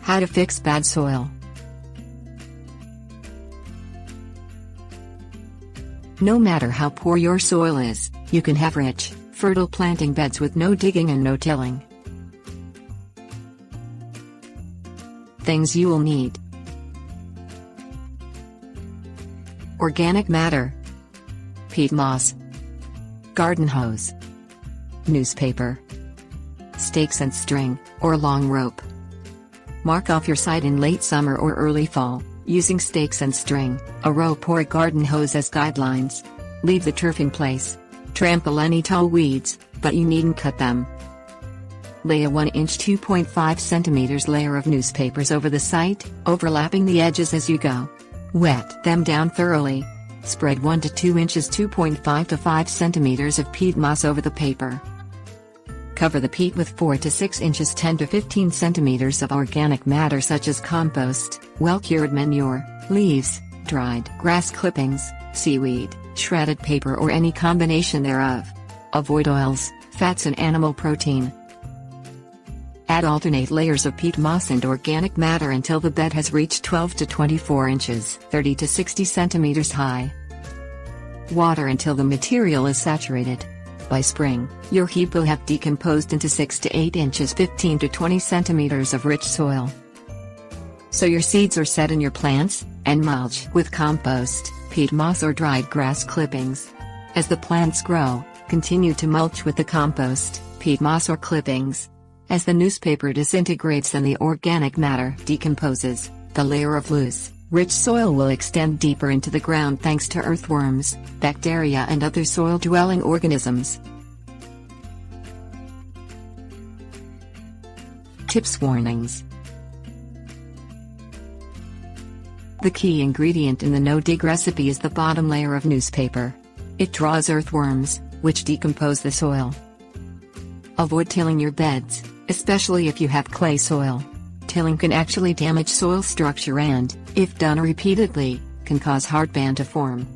How to fix bad soil. No matter how poor your soil is, you can have rich, fertile planting beds with no digging and no tilling. Things you will need: organic matter, peat moss, garden hose, newspaper, stakes and string, or long rope. Mark off your site in late summer or early fall, using stakes and string, a rope or a garden hose as guidelines. Leave the turf in place. Trample any tall weeds, but you needn't cut them. Lay a 1-inch 2.5 cm layer of newspapers over the site, overlapping the edges as you go. Wet them down thoroughly. Spread 1 to 2 inches 2.5 to 5 centimeters of peat moss over the paper. Cover the peat with 4 to 6 inches 10 to 15 centimeters of organic matter such as compost, well-cured manure, leaves, dried grass clippings, seaweed, shredded paper or any combination thereof. Avoid oils, fats and animal protein. Add alternate layers of peat moss and organic matter until the bed has reached 12 to 24 inches 30 to 60 centimeters high. Water until the material is saturated. By spring, your heap will have decomposed into 6 to 8 inches 15 to 20 centimeters of rich soil. Sow your seeds or set in your plants, and mulch with compost, peat moss or dried grass clippings. As the plants grow, continue to mulch with the compost, peat moss or clippings. As the newspaper disintegrates and the organic matter decomposes, the layer of loose, rich soil will extend deeper into the ground thanks to earthworms, bacteria and other soil-dwelling organisms. Tips warnings. The key ingredient in the no-dig recipe is the bottom layer of newspaper. It draws earthworms, which decompose the soil. Avoid tilling your beds, especially if you have clay soil. Tilling can actually damage soil structure and, if done repeatedly, can cause heartburn to form.